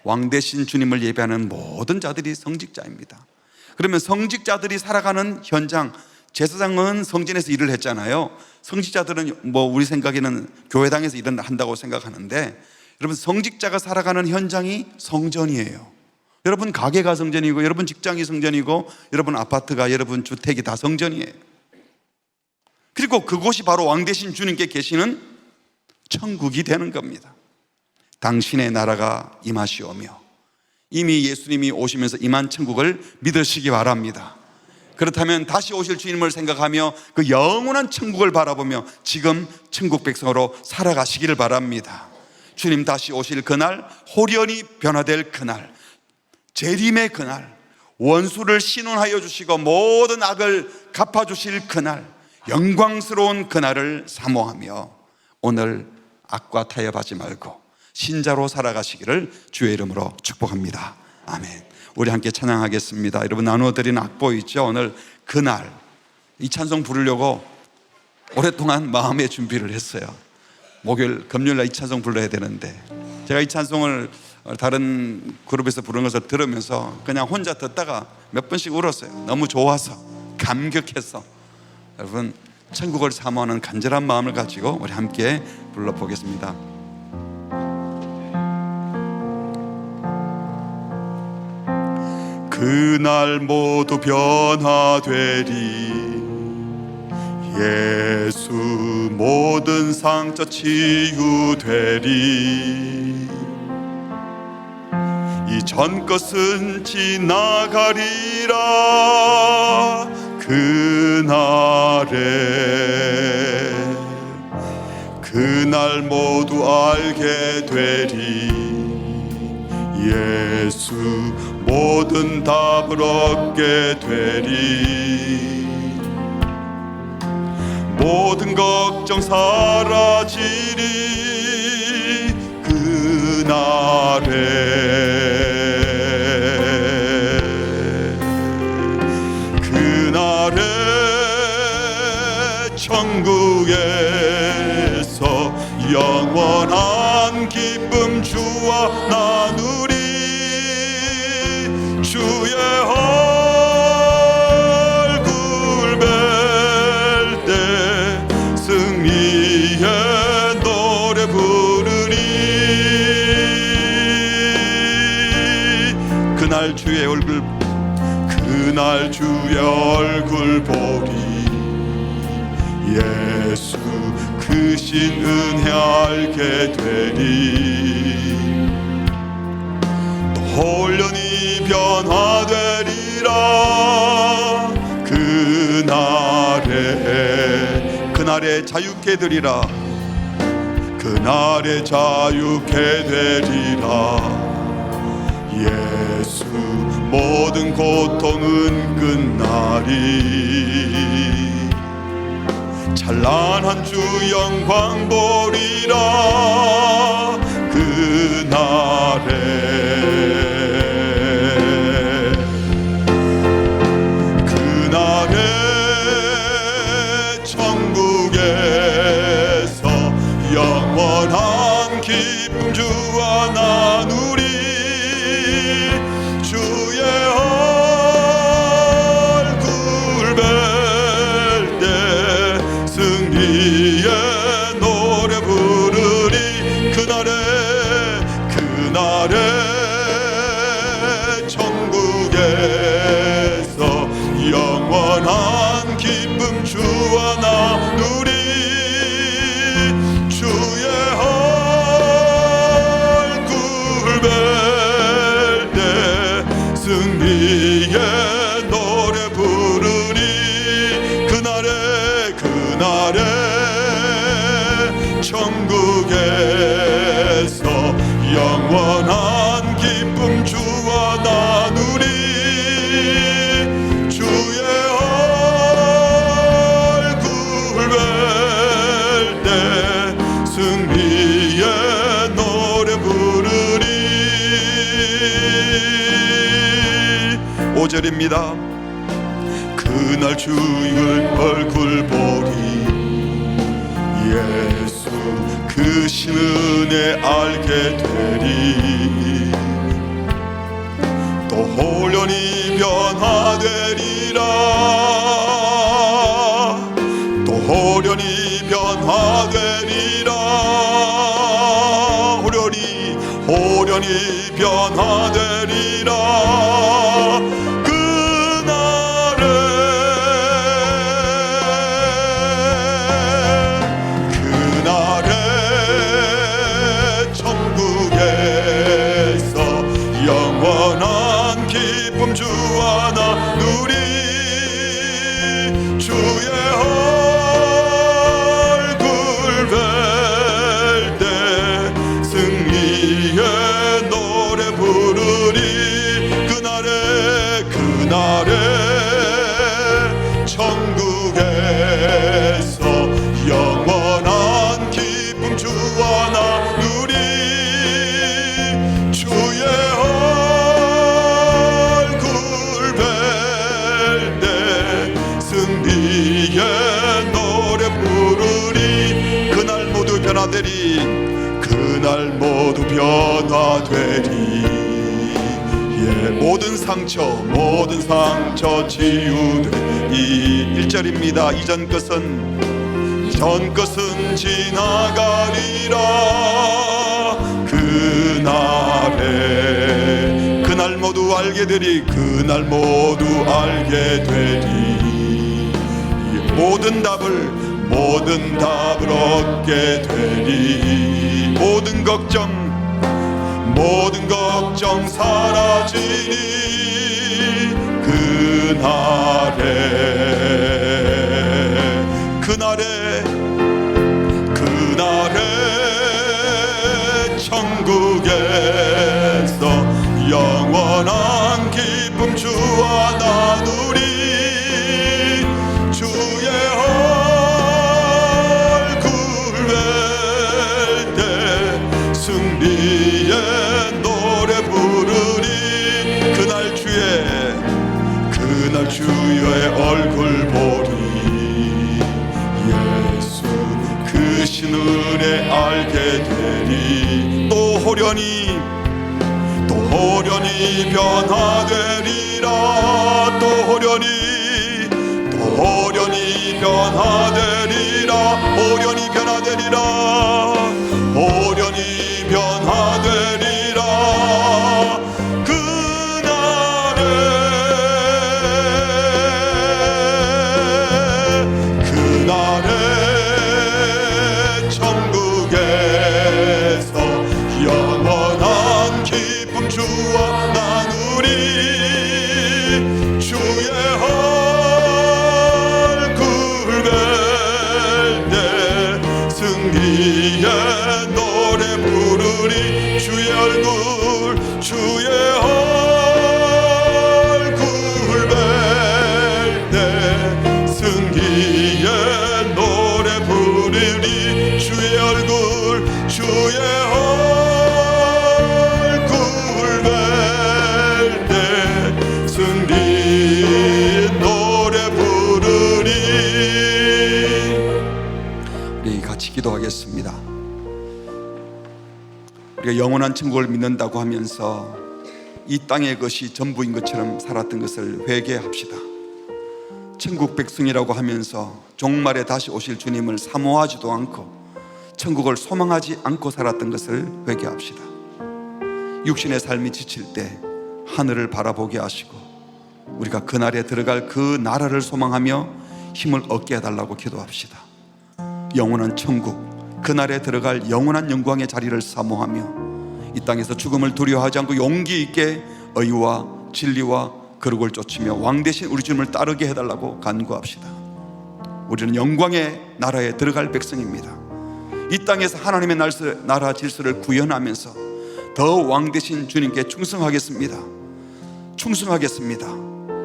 왕 되신 주님을 예배하는 모든 자들이 성직자입니다. 그러면 성직자들이 살아가는 현장, 제사장은 성전에서 일을 했잖아요. 성직자들은 우리 생각에는 교회당에서 일을 한다고 생각하는데, 여러분, 성직자가 살아가는 현장이 성전이에요. 여러분 가게가 성전이고, 여러분 직장이 성전이고, 여러분 아파트가, 여러분 주택이 다 성전이에요. 그리고 그곳이 바로 왕 되신 주님께 계시는 천국이 되는 겁니다. 당신의 나라가 임하시오며, 이미 예수님이 오시면서 임한 천국을 믿으시기 바랍니다. 그렇다면 다시 오실 주님을 생각하며 그 영원한 천국을 바라보며 지금 천국 백성으로 살아가시기를 바랍니다. 주님 다시 오실 그날, 호련히 변화될 그날, 재림의 그날, 원수를 신원하여 주시고 모든 악을 갚아주실 그날, 영광스러운 그날을 사모하며 오늘 악과 타협하지 말고 신자로 살아가시기를 주의 이름으로 축복합니다. 아멘. 우리 함께 찬양하겠습니다. 여러분, 나누어드리는 악보 있죠? 오늘 그날, 이 찬송 부르려고 오랫동안 마음의 준비를 했어요. 목요일, 금요일날 이 찬송 불러야 되는데, 제가 이 찬송을 다른 그룹에서 부르는 것을 들으면서 그냥 혼자 듣다가 몇 번씩 울었어요. 너무 좋아서, 감격해서. 여러분, 천국을 사모하는 간절한 마음을 가지고 우리 함께 불러보겠습니다. 그날 모두 변화되리. 예수 모든 상처 치유되리. 이전 것은 지나가리라. 그날 모두 알게 되리. 예수 모든 답을 얻게 되리. 모든 걱정 사라지리. 그날에 천국에서 영원한 기쁨 주와 나누리. 주의 얼굴 뵐 때 승리의 노래 부르리. 그날 주의 얼굴 보리. 예수 크신 은혜 알게 되리. 또 홀연히 변화되리라. 그날에 자유케 되리라. 그날에 자유케 되리라. 예수 모든 고통은 끝나리. 찬란한 주 영광 보리라. 그날에 천국에서 영원한 기쁨 주와 나누리. 주의 얼굴 뵐 때 승리의 노래 부르리. 그날에 천국에서 영원한 기쁨 주와 나누리. 주의 얼굴 뵐 때 승리의 노래 부르리. 그날에 천국에서 영원한 기쁨 주와 나누리. 주의 얼굴 뵐 때 승리의 노래 부르리. 5절입니다. 그날 주의 얼굴 보리. 예수 크신 은혜 알게 되리. 또 홀연히 변화되리라. 또 홀연히 변화되리라. 홀연히 변화되리라. 영원한 기쁨 주와 나누리. 주의 얼굴 뵐 때 승리의 노래 부르리. 그날에 모든 상처 치유되리. 1절입니다. 이전 것은 지나가리라. 그날 모두 알게 되리. 모든 답을 얻게 되리. 모든 걱정 사라지니 그날에 천국에서 영원한 기쁨 주와 나누리. 주의 얼굴 뵐 때 승리의 노래 부르리. 그날 주의 얼굴 보리. 예수 그 신은혜 알게 되리. 또 호련히 변화되리라. 또 호련히 변화되리라. 그날에 천국에서 영원한 기쁨 주와 나누리. 주의 얼굴 뵐 때 승리의 노래 부르리. 주의 얼굴 뵐 때 승리의 노래 부르리. 주의 얼굴 뵐 때 승리의 노래 부르리. 우리 같이 기도하겠습니다. 우리가 영원한 천국을 믿는다고 하면서 이 땅의 것이 전부인 것처럼 살았던 것을 회개합시다. 천국 백성이라고 하면서 종말에 다시 오실 주님을 사모하지도 않고 천국을 소망하지 않고 살았던 것을 회개합시다. 육신의 삶이 지칠 때 하늘을 바라보게 하시고 우리가 그날에 들어갈 그 나라를 소망하며 힘을 얻게 해달라고 기도합시다. 영원한 천국, 그날에 들어갈 영원한 영광의 자리를 사모하며 이 땅에서 죽음을 두려워하지 않고 용기 있게 의와 진리와 거룩을 쫓으며 왕 대신 우리 주님을 따르게 해달라고 간구합시다. 우리는 영광의 나라에 들어갈 백성입니다. 이 땅에서 하나님의 나라 질서를 구현하면서 더 왕 대신 주님께 충성하겠습니다.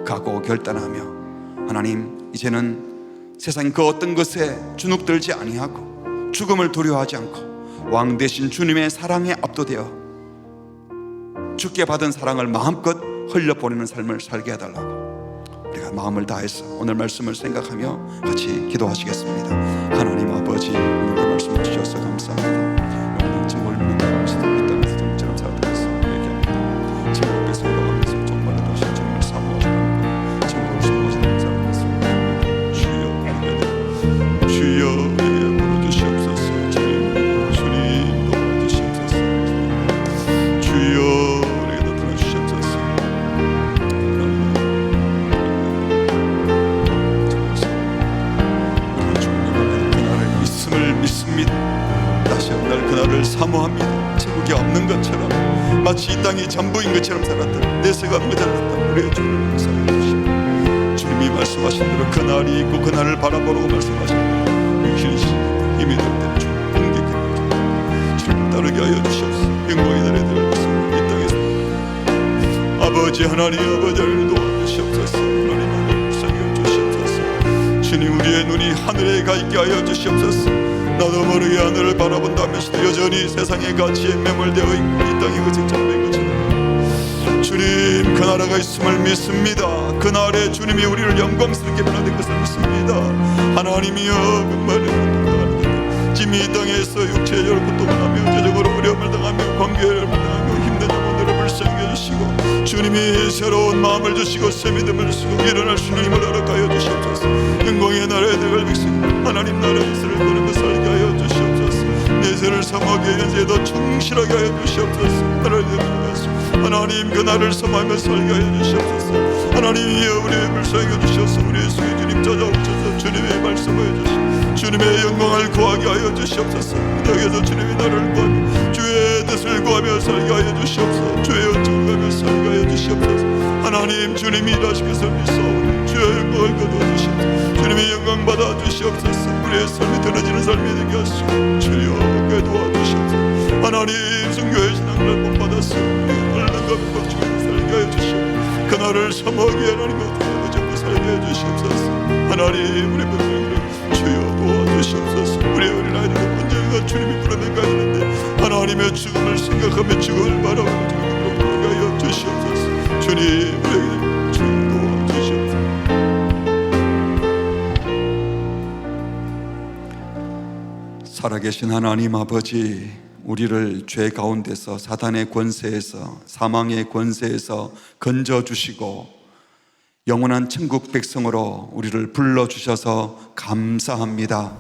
각오 결단하며 하나님, 이제는 세상 그 어떤 것에 주눅들지 아니하고 죽음을 두려워하지 않고 왕 대신 주님의 사랑에 압도되어 주께 받은 사랑을 마음껏 흘려보내는 삶을 살게 해달라고 우리가 마음을 다해서 오늘 말씀을 생각하며 같이 기도하시겠습니다. 하나님 아버지, 오늘도 말씀을 주셔서 감사합니다. 영원한 천국을 믿는 가운데서 이 땅에서 정처럼 살아가면서 얘기합니다. 천국 백성으로 가면서 정말로 다시 주님을 사모하지 않고 천국을 소망하지 않는 사람 됐습니다. 주여 불러주시옵소서. 주님 도와주시옵소서. 주여 다시 날 그날을 사모합니다. 천국이 없는 것처럼 마치 이 땅이 전부인 것처럼 살았던 내세가 모자랐던 우리의 주님을 사랑해 주시고 주님이 말씀하신 대로 그날이 있고 그날을 바라보고 말씀하신 대로 육신이 힘이 될 때 주님 공격합니다. 주님 따르게 하여 주시옵소서. 영광의 날에 들어가서 이 땅에서 아버지 하나님 아버지를 도와주시옵소서. 하나님 불쌍히 주시옵소서. 주님 우리의 눈이 하늘에 가 있게 하여 주시옵소서. 나도 모르게 하늘을 바라본다면서도 여전히 세상의 가치에 매몰되어 있고 이 땅이 그저 전부인 것처럼 주님 그 나라가 있음을 믿습니다. 그날에 주님이 우리를 영광스럽게 변화된 것을 믿습니다. 하나님이여 지금 이 땅에서 육체적으로 고통을 하며 영적으로 어려움을 당하며 관계를 당하며 힘든 영혼들을 불쌍히 해주시고 주님 주님이 새로운 마음을 주시고 새 믿음을 주시고 일어날 수 있는 힘을 허락하여 주시옵소서. 영광의 나라에 들어갈 백성 하나님 나라의 것을 보내며 살게 하여 주시옵소서. 내세를 사모하기에 현재에도 충실하게 하여 주시옵소서. 하나님 그 나를 사모하며 살게 하여 주시옵소서. 하나님이여 우리의 불쌍히 주셔서 우리의 수혜주님 찾아오셔서 주님의 말씀을 주시옵소서. 주님의 영광을 구하게 하여 주시옵소서. 여기서 주님의 나를 구하며 주의 뜻을 구하며 살게 하여 주시옵소서. 주의 은총을 구하며 살게 하여 주시옵소서. 하나님 주님이 일하시겠어 믿사오니 주의 영광을 거두어 주시옵소서. 주님의 영광 받아 주시옵소서. 우리의 삶이 드러지는 삶이 되게 하시고 주여 궤도와 주시옵소서. 하나님 성교의 신앙을 못 받았으니 얼른가 백박주에 살게 하여 주시옵소서. 그날을 사모하기에 하나님 어떻게 잡고 살게 해 주시옵소서. 하나님 우리 백성을 주여 도와주시옵소서. 우리 어린아이들도 언젠가 주님이 부르는가 하는데 하나님의 죽음을 생각하며 죽음을 바라보고 죽음을 보게 하여 주시옵소서. 주님 우리에게 주여 도와주시옵소서. 살아계신 하나님 아버지, 우리를 죄 가운데서 사단의 권세에서 사망의 권세에서 건져주시고 영원한 천국 백성으로 우리를 불러주셔서 감사합니다.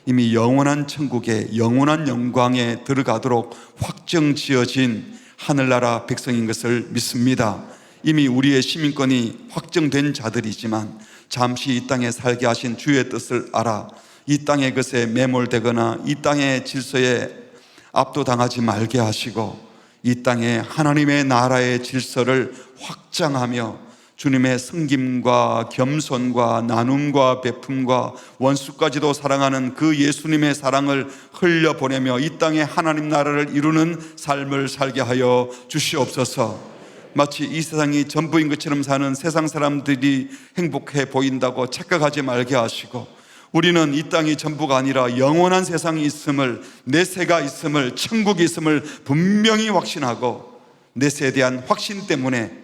이미 영원한 천국에 영원한 영광에 들어가도록 확정지어진 하늘나라 백성인 것을 믿습니다. 이미 우리의 시민권이 확정된 자들이지만 잠시 이 땅에 살게 하신 주의 뜻을 알아 이 땅의 것에 매몰되거나 이 땅의 질서에 압도당하지 말게 하시고 이 땅에 하나님의 나라의 질서를 확장하며 주님의 섬김과 겸손과 나눔과 베품과 원수까지도 사랑하는 그 예수님의 사랑을 흘려보내며 이 땅에 하나님 나라를 이루는 삶을 살게 하여 주시옵소서. 마치 이 세상이 전부인 것처럼 사는 세상 사람들이 행복해 보인다고 착각하지 말게 하시고 우리는 이 땅이 전부가 아니라 영원한 세상이 있음을, 내세가 있음을, 천국이 있음을 분명히 확신하고 내세에 대한 확신 때문에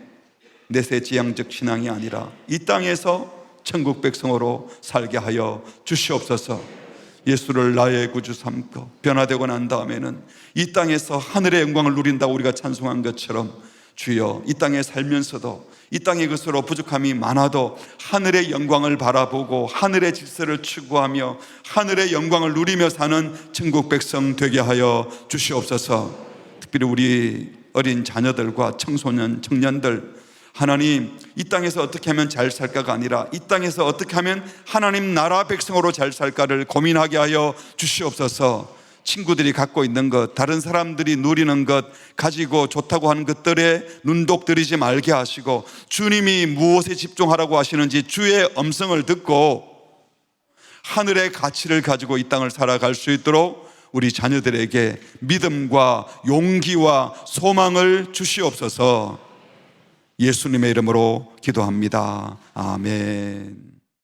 내세 지향적 신앙이 아니라 이 땅에서 천국 백성으로 살게 하여 주시옵소서. 예수를 나의 구주 삼고 변화되고 난 다음에는 이 땅에서 하늘의 영광을 누린다고 우리가 찬송한 것처럼 주여 이 땅에 살면서도 이 땅의 것으로 부족함이 많아도 하늘의 영광을 바라보고 하늘의 질서를 추구하며 하늘의 영광을 누리며 사는 천국 백성 되게 하여 주시옵소서. 특별히 우리 어린 자녀들과 청소년, 청년들 하나님 이 땅에서 어떻게 하면 잘 살까가 아니라 이 땅에서 어떻게 하면 하나님 나라 백성으로 잘 살까를 고민하게 하여 주시옵소서. 친구들이 갖고 있는 것, 다른 사람들이 누리는 것, 가지고 좋다고 하는 것들에 눈독 들이지 말게 하시고 주님이 무엇에 집중하라고 하시는지 주의 음성을 듣고 하늘의 가치를 가지고 이 땅을 살아갈 수 있도록 우리 자녀들에게 믿음과 용기와 소망을 주시옵소서. 예수님의 이름으로 기도합니다. 아멘.